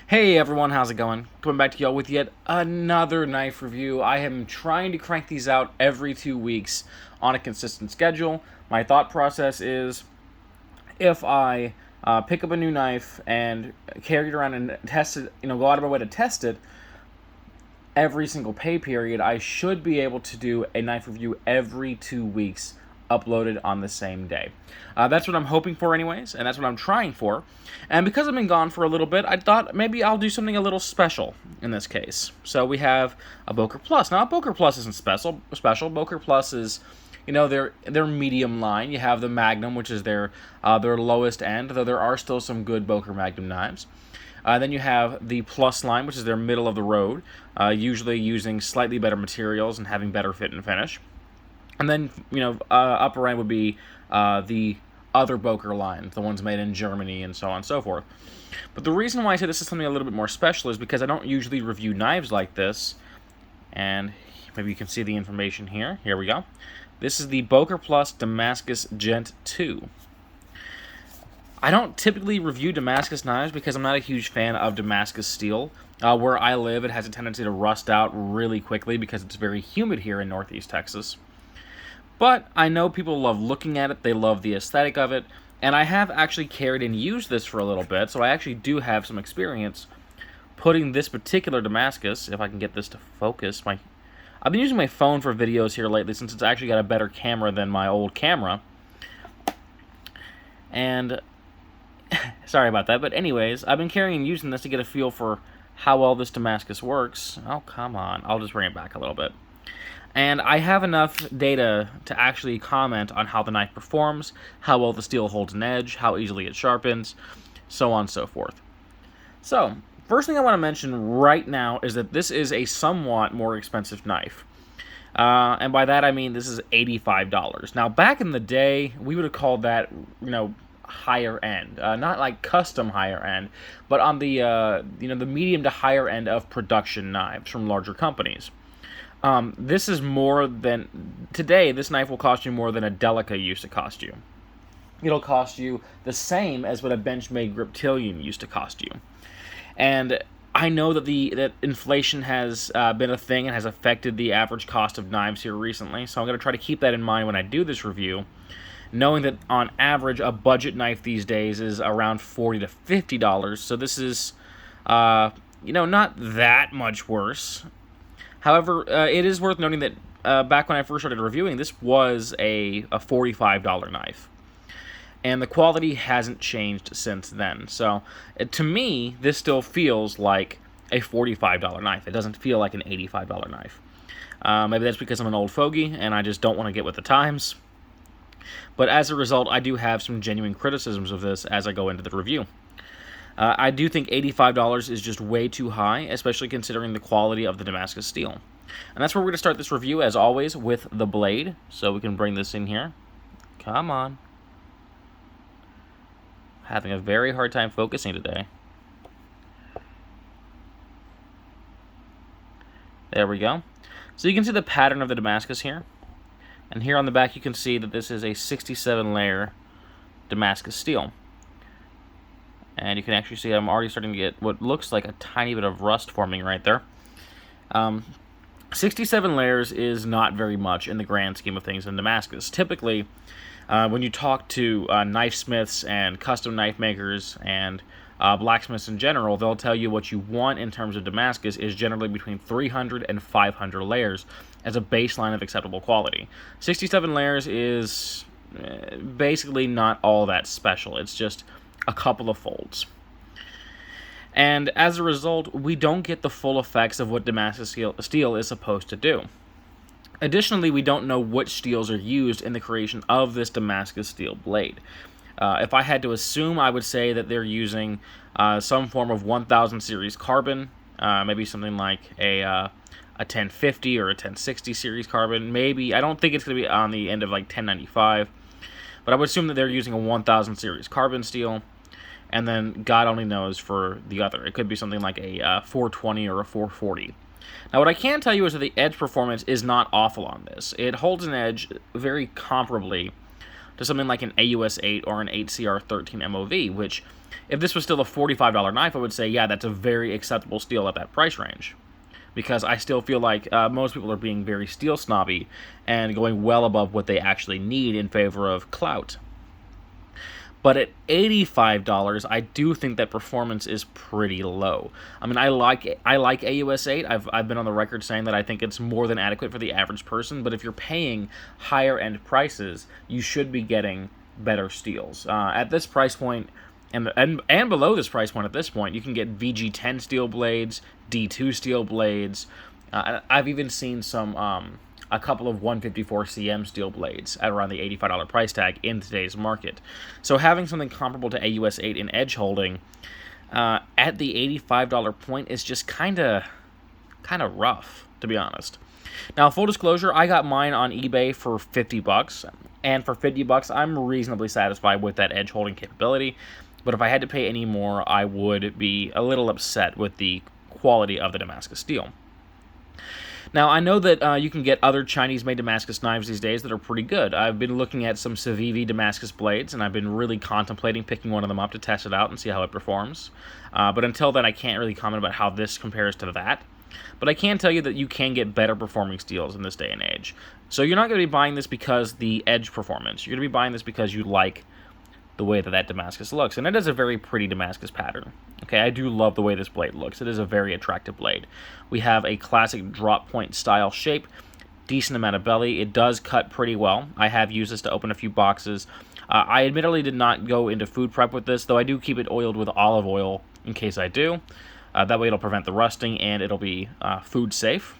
Hey everyone, how's it going? Coming back to y'all with yet another knife review. I am trying to crank these out every 2 weeks on a consistent schedule. My thought process is if I pick up a new knife and carry it around and test it, go out of my way to test it every single pay period, I should be able to do a knife review every 2 weeks uploaded on the same day. That's what I'm hoping for anyways, and that's what I'm trying for. And because I've been gone for a little bit, I thought maybe I'll do something a little special in this case. So we have a Böker Plus. Now, a Böker Plus isn't special. Böker Plus is, their medium line. You have the Magnum, which is their lowest end, though there are still some good Böker Magnum knives. Then you have the Plus line, which is their middle of the road, usually using slightly better materials and having better fit and finish. And then, upper end would be the other Böker lines, the ones made in Germany and so on and so forth. But the reason why I say this is something a little bit more special is because I don't usually review knives like this. And maybe you can see the information here. Here we go. This is the Böker Plus Damascus Gent 2. I don't typically review Damascus knives because I'm not a huge fan of Damascus steel. Where I live, it has a tendency to rust out really quickly because it's very humid here in Northeast Texas. But I know people love looking at it, they love the aesthetic of it, and I have actually carried and used this for a little bit, so I actually do have some experience putting this particular Damascus, if I can get this to focus. I've been using my phone for videos here lately since it's actually got a better camera than my old camera. And, sorry about that, but anyways, I've been carrying and using this to get a feel for how well this Damascus works. Oh, come on, I'll just bring it back a little bit. And I have enough data to actually comment on how the knife performs, how well the steel holds an edge, how easily it sharpens, so on and so forth. So, first thing I want to mention right now is that this is a somewhat more expensive knife. And by that I mean this is $85. Now, back in the day, we would have called that, higher end. Not like custom higher end, but on the, the medium to higher end of production knives from larger companies. This is more than, today, this knife will cost you more than a Delica used to cost you. It'll cost you the same as what a Benchmade Griptilian used to cost you. And I know that that inflation has been a thing and has affected the average cost of knives here recently, so I'm going to try to keep that in mind when I do this review, knowing that on average a budget knife these days is around $40 to $50, so this is, not that much worse. However, it is worth noting that back when I first started reviewing, this was a $45 knife. And the quality hasn't changed since then. So, to me, this still feels like a $45 knife. It doesn't feel like an $85 knife. Maybe that's because I'm an old fogey and I just don't want to get with the times. But as a result, I do have some genuine criticisms of this as I go into the review. I do think $85 is just way too high, especially considering the quality of the Damascus steel. And that's where we're going to start this review, as always, with the blade. So we can bring this in here. Come on. Having a very hard time focusing today. There we go. So you can see the pattern of the Damascus here. And here on the back you can see that this is a 67-layer Damascus steel. And you can actually see I'm already starting to get what looks like a tiny bit of rust forming right there. 67 layers is not very much in the grand scheme of things in Damascus. Typically, when you talk to knife smiths and custom knife makers and blacksmiths in general, they'll tell you what you want in terms of Damascus is generally between 300 and 500 layers as a baseline of acceptable quality. 67 layers is basically not all that special. It's just a couple of folds. And as a result, we don't get the full effects of what Damascus steel is supposed to do. Additionally, we don't know which steels are used in the creation of this Damascus steel blade. If I had to assume, I would say that they're using some form of 1000 series carbon, maybe something like a 1050 or a 1060 series carbon. Maybe, I don't think it's going to be on the end of like 1095, but I would assume that they're using a 1000 series carbon steel. And then God only knows for the other. It could be something like a 420 or a 440. Now, what I can tell you is that the edge performance is not awful on this. It holds an edge very comparably to something like an AUS 8 or an HCR 13 MOV, which, if this was still a $45 knife, I would say, yeah, that's a very acceptable steel at that price range. Because I still feel like most people are being very steel snobby and going well above what they actually need in favor of clout. But at $85, I do think that performance is pretty low. I mean, I like AUS 8. I've been on the record saying that I think it's more than adequate for the average person. But if you're paying higher end prices, you should be getting better steels. At this price point, and below this price point at this point, you can get VG10 steel blades, D2 steel blades. I've even seen a couple of 154 cm steel blades at around the $85 price tag in today's market. So having something comparable to AUS 8 in edge holding at the $85 point is just kind of rough, to be honest. Now, full disclosure, I got mine on eBay for $50, and for $50, I'm reasonably satisfied with that edge holding capability. But if I had to pay any more, I would be a little upset with the quality of the Damascus steel. Now, I know that you can get other Chinese-made Damascus knives these days that are pretty good. I've been looking at some Civivi Damascus blades, and I've been really contemplating picking one of them up to test it out and see how it performs. But until then, I can't really comment about how this compares to that. But I can tell you that you can get better performing steels in this day and age. So you're not going to be buying this because the edge performance. You're going to be buying this because you like the way that Damascus looks. And it is a very pretty Damascus pattern. Okay, I do love the way this blade looks. It is a very attractive blade. We have a classic drop point style shape, decent amount of belly. It does cut pretty well. I have used this to open a few boxes. I admittedly did not go into food prep with this, though I do keep it oiled with olive oil in case I do. That way it'll prevent the rusting and it'll be food safe.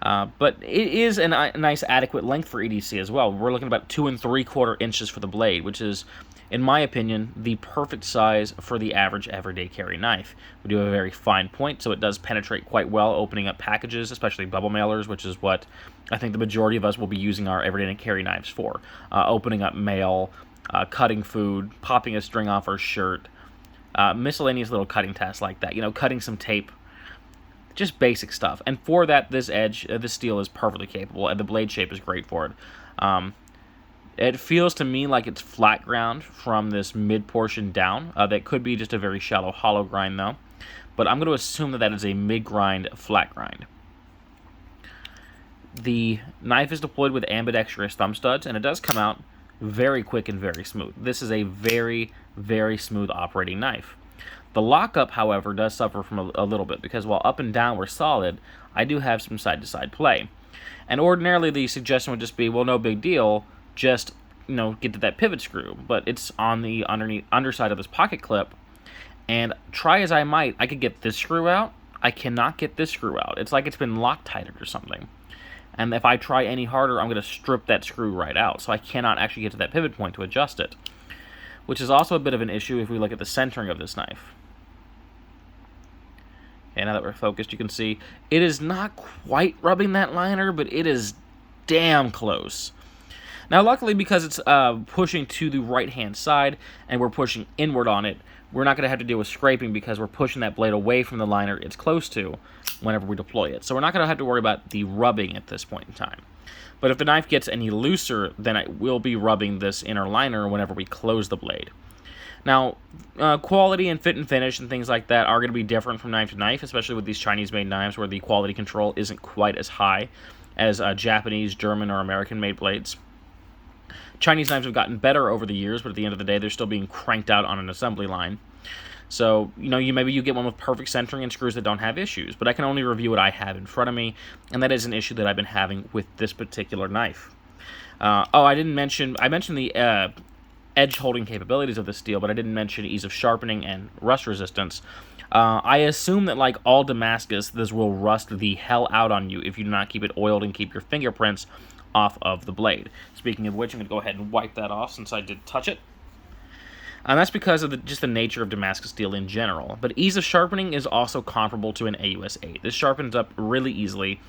But it is a nice adequate length for EDC as well. We're looking at about 2 3/4 inches for the blade, which is, in my opinion, the perfect size for the average everyday carry knife. We do have a very fine point, so it does penetrate quite well, opening up packages, especially bubble mailers, which is what I think the majority of us will be using our everyday carry knives for. Opening up mail, cutting food, popping a string off our shirt, miscellaneous little cutting tasks like that. You know, cutting some tape. Just basic stuff. And for that, this steel is perfectly capable, and the blade shape is great for it. It feels to me like it's flat ground from this mid portion down. That could be just a very shallow hollow grind, though. But I'm going to assume that is a mid-grind, flat grind. The knife is deployed with ambidextrous thumb studs, and it does come out very quick and very smooth. This is a very, very smooth operating knife. The lockup, however, does suffer from a little bit, because while up and down were solid, I do have some side-to-side play. And ordinarily the suggestion would just be, well, no big deal, just, get to that pivot screw. But it's on the underside of this pocket clip, and try as I might, I could get this screw out. I cannot get this screw out. It's like it's been Loctited or something. And if I try any harder, I'm going to strip that screw right out, so I cannot actually get to that pivot point to adjust it. Which is also a bit of an issue if we look at the centering of this knife. Okay, now that we're focused, you can see it is not quite rubbing that liner, but it is damn close. Now, luckily, because it's pushing to the right-hand side and we're pushing inward on it, we're not going to have to deal with scraping because we're pushing that blade away from the liner it's close to whenever we deploy it. So we're not going to have to worry about the rubbing at this point in time. But if the knife gets any looser, then I will be rubbing this inner liner whenever we close the blade. Now, quality and fit and finish and things like that are going to be different from knife to knife, especially with these Chinese-made knives where the quality control isn't quite as high as Japanese, German, or American-made blades. Chinese knives have gotten better over the years, but at the end of the day, they're still being cranked out on an assembly line. So, maybe you get one with perfect centering and screws that don't have issues, but I can only review what I have in front of me, and that is an issue that I've been having with this particular knife. I mentioned the edge holding capabilities of the steel, but I didn't mention ease of sharpening and rust resistance. I assume that, like all Damascus, this will rust the hell out on you if you do not keep it oiled and keep your fingerprints off of the blade. Speaking of which, I'm going to go ahead and wipe that off since I did touch it. And that's because of just the nature of Damascus steel in general. But ease of sharpening is also comparable to an AUS 8. This sharpens up really easily,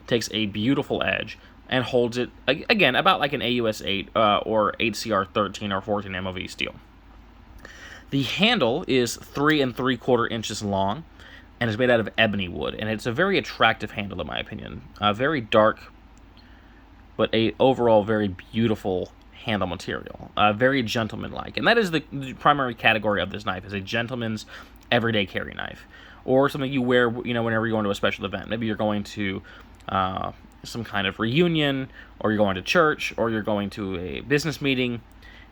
takes a beautiful edge, and holds it, again, about like an AUS 8 or HCR 13 or 14 MOV steel. The handle is 3 3/4 inches long and is made out of ebony wood, and it's a very attractive handle in my opinion. Very dark, but overall very beautiful handle material, very gentlemanlike, and that is the primary category of this knife, is a gentleman's everyday carry knife, or something you wear, whenever you're going to a special event. Maybe you're going to some kind of reunion, or you're going to church, or you're going to a business meeting,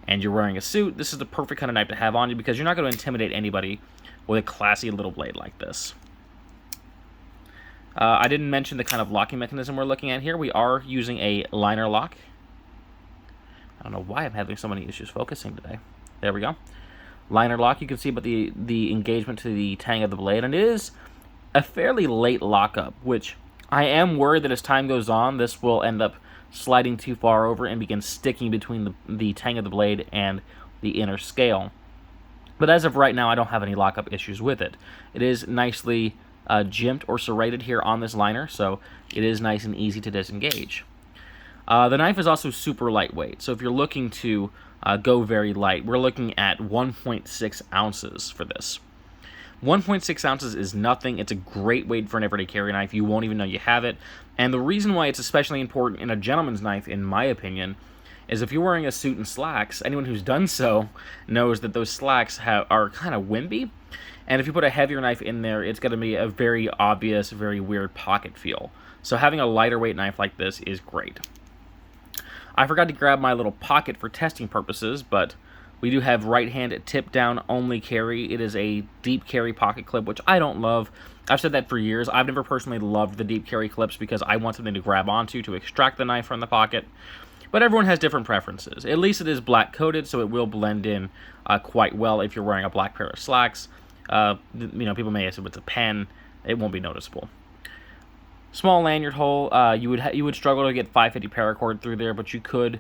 and you're wearing a suit. This is the perfect kind of knife to have on you, because you're not going to intimidate anybody with a classy little blade like this. I didn't mention the kind of locking mechanism we're looking at here. We are using a liner lock. I don't know why I'm having so many issues focusing today. There we go. Liner lock. You can see about the engagement to the tang of the blade, and it is a fairly late lockup, which I am worried that as time goes on, this will end up sliding too far over and begin sticking between the tang of the blade and the inner scale. But as of right now, I don't have any lockup issues with it. It is nicely jimped or serrated here on this liner, so it is nice and easy to disengage. The knife is also super lightweight, so if you're looking to go very light, we're looking at 1.6 ounces for this. 1.6 ounces is nothing. It's a great weight for an everyday carry knife. You won't even know you have it. And the reason why it's especially important in a gentleman's knife, in my opinion, is if you're wearing a suit and slacks, anyone who's done so knows that those slacks are kind of wimpy. And if you put a heavier knife in there, it's going to be a very obvious, very weird pocket feel. So having a lighter weight knife like this is great. I forgot to grab my little pocket for testing purposes, but we do have right hand tip down only carry. It is a deep carry pocket clip, which I don't love. I've said that for years. I've never personally loved the deep carry clips because I want something to grab onto to extract the knife from the pocket. But everyone has different preferences. At least it is black coated, so it will blend in quite well if you're wearing a black pair of slacks. People may assume it's a pen. It won't be noticeable. Small lanyard hole. You would struggle to get 550 paracord through there, but you could,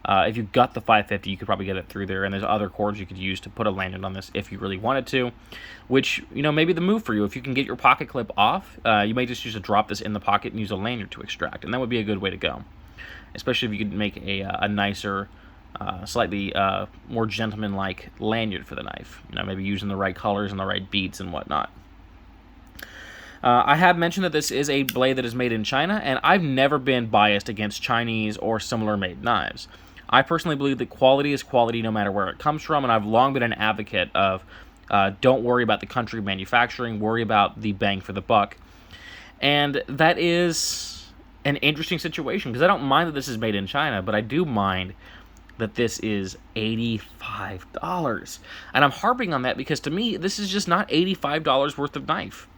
if you got the 550, you could probably get it through there. And there's other cords you could use to put a lanyard on this if you really wanted to, which may be the move for you. If you can get your pocket clip off, you may just use to drop this in the pocket and use a lanyard to extract, and that would be a good way to go. Especially if you could make a nicer, slightly more gentleman-like lanyard for the knife. Maybe using the right colors and the right beads and whatnot. I have mentioned that this is a blade that is made in China, and I've never been biased against Chinese or similar made knives. I personally believe that quality is quality no matter where it comes from, and I've long been an advocate of don't worry about the country of manufacturing, worry about the bang for the buck. And that is an interesting situation, because I don't mind that this is made in China, but I do mind that this is $85. And I'm harping on that because to me, this is just not $85 worth of knife.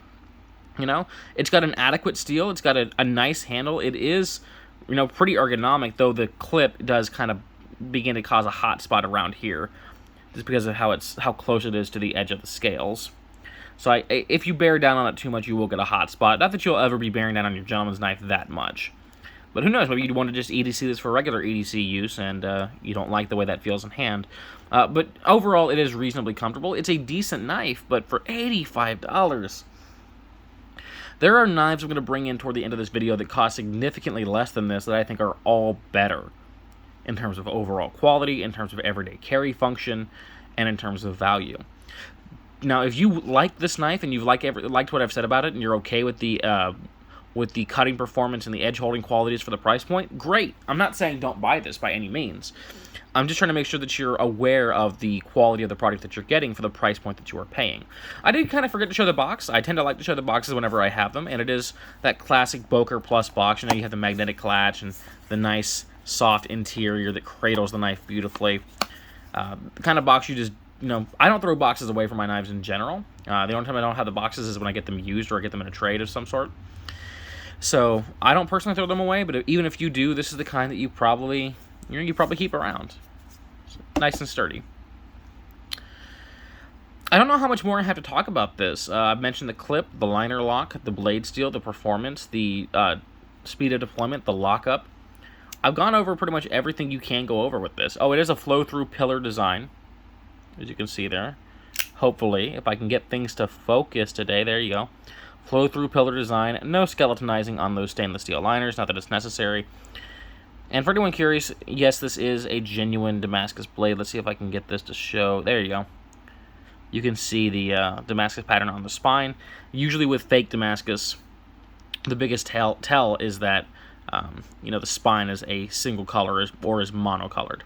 It's got an adequate steel. It's got a nice handle. It is, pretty ergonomic, though the clip does kind of begin to cause a hot spot around here, just because of how close it is to the edge of the scales. So if you bear down on it too much, you will get a hot spot. Not that you'll ever be bearing down on your gentleman's knife that much. But who knows, maybe you'd want to just EDC this for regular EDC use, and you don't like the way that feels in hand. But overall, it is reasonably comfortable. It's a decent knife, but for $85... There are knives I'm going to bring in toward the end of this video that cost significantly less than this that I think are all better in terms of overall quality, in terms of everyday carry function, and in terms of value. Now, if you like this knife and you've liked what I've said about it, and you're okay with the cutting performance and the edge holding qualities for the price point, great. I'm not saying don't buy this by any means. I'm just trying to make sure that you're aware of the quality of the product that you're getting for the price point that you are paying. I did kind of forget to show the box. I tend to like to show the boxes whenever I have them, and it is that classic Böker Plus box. You have the magnetic clutch and the nice soft interior that cradles the knife beautifully. The kind of box you just, I don't throw boxes away from my knives in general. The only time I don't have the boxes is when I get them used or I get them in a trade of some sort. So I don't personally throw them away, but even if you do, this is the kind that you probably keep around. Nice and sturdy. I don't know how much more I have to talk about this. I've mentioned the clip, the liner lock, the blade steel, the performance, the speed of deployment, the lockup. I've gone over pretty much everything you can go over with this. Oh, it is a flow-through pillar design, as you can see there. Hopefully, if I can get things to focus today, there you go. Flow-through pillar design, no skeletonizing on those stainless steel liners, not that it's necessary. And for anyone curious, yes, this is a genuine Damascus blade. Let's see if I can get this to show. There you go. You can see the Damascus pattern on the spine. Usually with fake Damascus, the biggest tell is that the spine is a single color or is monocolored.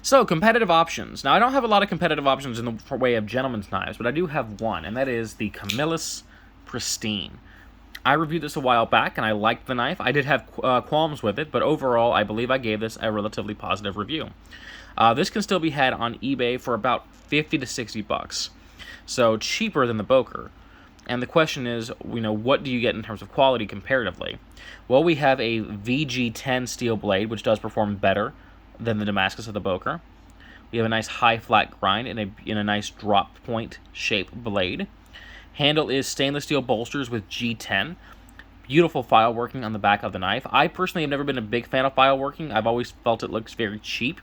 So, competitive options. Now, I don't have a lot of competitive options in the way of gentleman's knives, but I do have one, and that is the Camillus Pristine. I reviewed this a while back, and I liked the knife. I did have qualms with it, but overall, I believe I gave this a relatively positive review. This can still be had on eBay for about 50 to 60 bucks, so cheaper than the Böker. And the question is, what do you get in terms of quality comparatively? Well, we have a VG10 steel blade, which does perform better than the Damascus of the Böker. We have a nice high flat grind in a nice drop point shape blade. Handle is stainless steel bolsters with G10. Beautiful file working on the back of the knife. I personally have never been a big fan of file working. I've always felt it looks very cheap.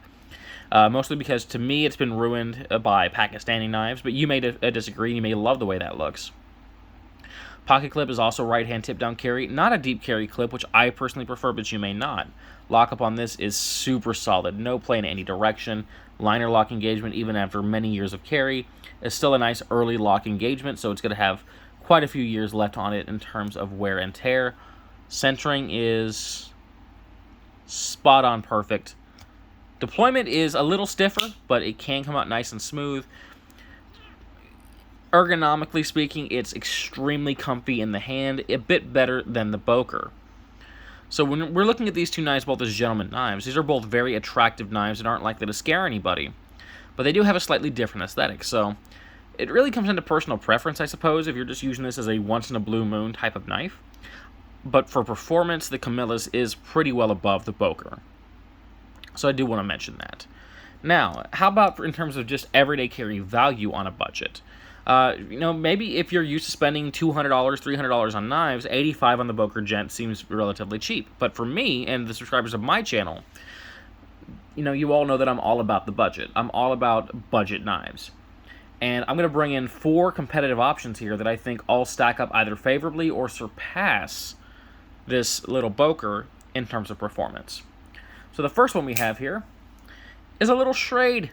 Mostly because, to me, it's been ruined by Pakistani knives, but you may disagree. You may love the way that looks. Pocket clip is also right-hand tip-down carry. Not a deep carry clip, which I personally prefer, but you may not. Lockup on this is super solid. No play in any direction. Liner lock engagement, even after many years of carry, is still a nice early lock engagement, so it's going to have quite a few years left on it in terms of wear and tear. Centering is spot-on perfect. Deployment is a little stiffer, but it can come out nice and smooth. Ergonomically speaking, it's extremely comfy in the hand, a bit better than the Böker. So when we're looking at these two knives both as gentleman knives, these are both very attractive knives that aren't likely to scare anybody. But they do have a slightly different aesthetic, so it really comes into personal preference, I suppose, if you're just using this as a once-in-a-blue-moon type of knife. But for performance, the Camillus is pretty well above the Böker. So I do want to mention that. Now, how about in terms of just everyday carry value on a budget? Maybe if you're used to spending $200, $300 on knives, $85 on the Böker Gent seems relatively cheap. But for me and the subscribers of my channel, you all know that I'm all about the budget. I'm all about budget knives. And I'm going to bring in 4 competitive options here that I think all stack up either favorably or surpass this little Böker in terms of performance. So the first one we have here is a little Schrade.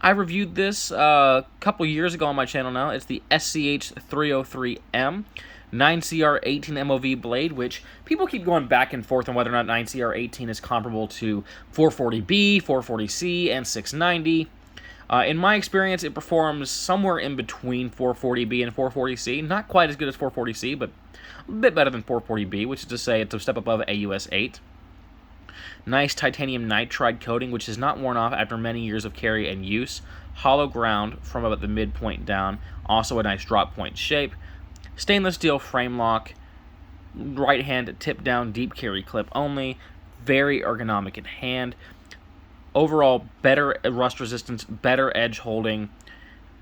I reviewed this a couple years ago on my channel now. It's the SCH 303M 9CR18 MOV blade, which people keep going back and forth on whether or not 9CR18 is comparable to 440B, 440C, and 690. In my experience, it performs somewhere in between 440B and 440C. Not quite as good as 440C, but a bit better than 440B, which is to say it's a step above AUS 8. Nice titanium nitride coating, which is not worn off after many years of carry and use. Hollow ground from about the midpoint down. Also a nice drop point shape. Stainless steel frame lock. Right hand tip down deep carry clip only. Very ergonomic in hand. Overall, better rust resistance, better edge holding.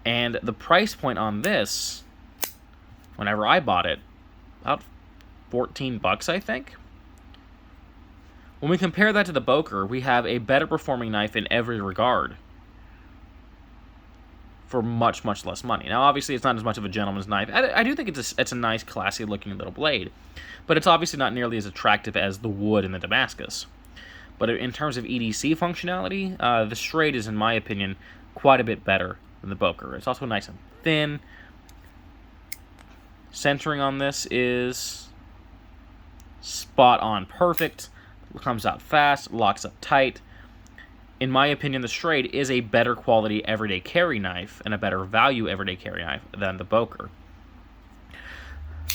And the price point on this, whenever I bought it, about 14 bucks, I think. When we compare that to the Böker, we have a better performing knife in every regard for much, much less money. Now, obviously, it's not as much of a gentleman's knife. I do think it's a nice, classy-looking little blade, but it's obviously not nearly as attractive as the wood in the Damascus. But in terms of EDC functionality, the Schrade is, in my opinion, quite a bit better than the Böker. It's also nice and thin. Centering on this is spot-on perfect. Comes out fast, locks up tight. In my opinion, the Schrade is a better quality everyday carry knife and a better value everyday carry knife than the Böker.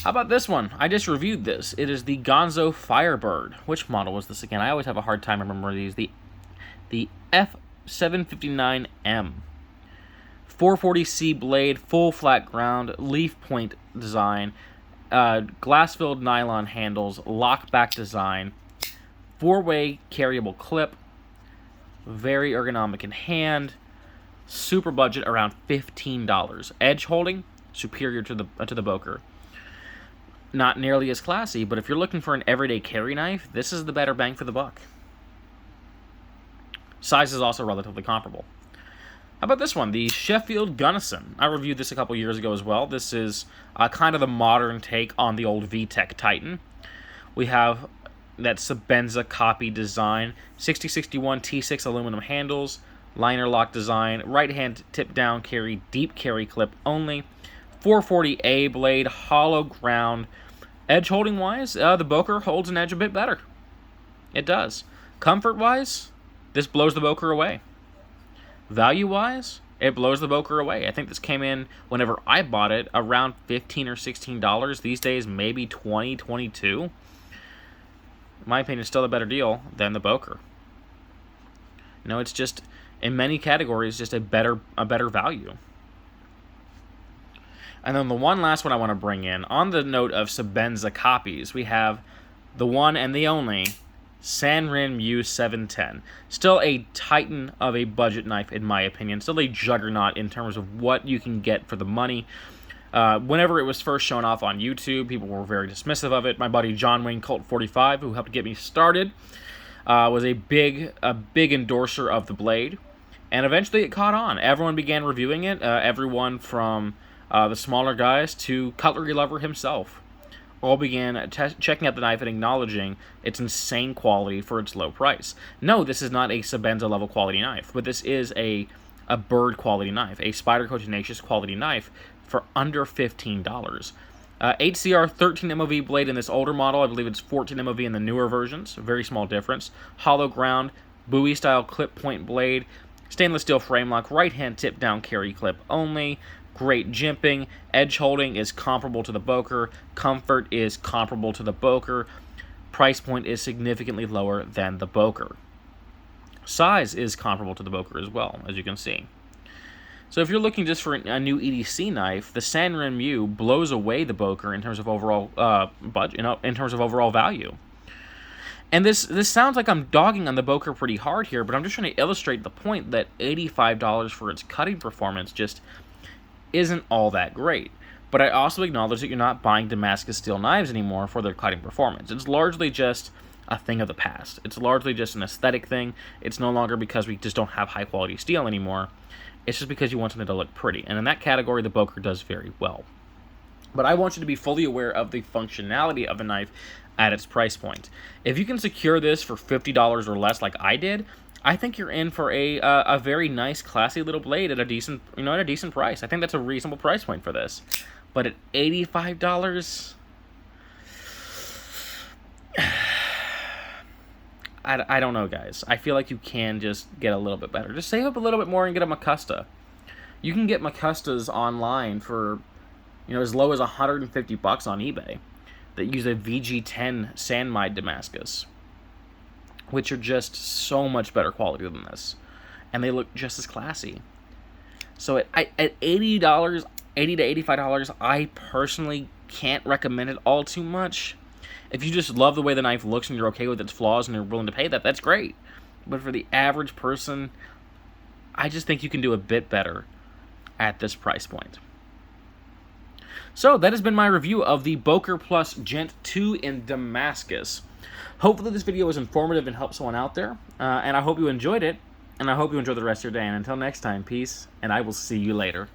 How about this one? I just reviewed this. It is the Gonzo Firebird. Which model was this again? I always have a hard time remembering these. The F759M. 440C blade, full flat ground, leaf point design, glass-filled nylon handles, lock-back design, 4-way carryable clip, very ergonomic in hand, super budget around $15. Edge holding, superior to the Böker. Not nearly as classy, but if you're looking for an everyday carry knife, this is the better bang for the buck. Size is also relatively comparable. How about this one, the Sheffield Gunnison? I reviewed this a couple years ago as well. This is kind of the modern take on the old VTech Titan. We have that Sebenza copy design, 6061 T6 aluminum handles, liner lock design, right hand tip down carry, deep carry clip only, 440A blade, hollow ground. Edge holding wise, the Böker holds an edge a bit better. It does. Comfort wise, this blows the Böker away. value-wise, it blows the Böker away. I think this came in, whenever I bought it, around $15 or $16. These days, maybe $20, $22. In my opinion, it's still a better deal than the Böker. You know, it's just, in many categories, just a better value. And then the one last one I want to bring in, on the note of Sebenza copies, we have the one and the only Sanrin U710. Still a titan of a budget knife, in my opinion. Still a juggernaut in terms of what you can get for the money. Whenever it was first shown off on YouTube, people were very dismissive of it. My buddy John Wayne Colt 45, who helped get me started, was a big endorser of the blade. And eventually it caught on. Everyone began reviewing it. Everyone from the smaller guys to cutlery lover himself all began checking out the knife and acknowledging its insane quality for its low price. No, this is not a Sebenza level quality knife, but this is a bird quality knife, a Spyderco Tenacious quality knife for under $15. HCR 13 MOV blade in this older model. I believe it's 14 MOV in the newer versions. Very small difference. Hollow ground, Bowie style clip point blade, stainless steel frame lock, right hand tip down carry clip only. Great jimping. Edge holding is comparable to the Böker. Comfort is comparable to the Böker. Price point is significantly lower than the Böker. Size is comparable to the Böker as well, as you can see. So if you're looking just for a new EDC knife, the Sanrin Mu blows away the Böker in terms of overall budget, in terms of overall value. And this sounds like I'm dogging on the Böker pretty hard here, but I'm just trying to illustrate the point that $85 for its cutting performance just isn't all that great. But I also acknowledge that you're not buying Damascus steel knives anymore for their cutting performance. It's largely just a thing of the past. It's largely just an aesthetic thing. It's no longer because we just don't have high quality steel anymore. It's just because you want something to look pretty. And in that category, the Böker does very well. But I want you to be fully aware of the functionality of the knife at its price point. If you can secure this for $50 or less like I did, I think you're in for a very nice, classy little blade at a decent, at a decent price. I think that's a reasonable price point for this. But at $85, I don't know, guys. I feel like you can just get a little bit better. Just save up a little bit more and get a Macusta. You can get Macustas online for, as low as $150 on eBay that use a VG10 Sandmide Damascus, which are just so much better quality than this, and they look just as classy. So at $80, $80 to $85, I personally can't recommend it all too much. If you just love the way the knife looks and you're okay with its flaws and you're willing to pay that, that's great. But for the average person, I just think you can do a bit better at this price point. So that has been my review of the Böker Plus Gent 2 in Damascus. Hopefully this video was informative and helped someone out there, and I hope you enjoyed it, and I hope you enjoy the rest of your day. And until next time, peace, and I will see you later.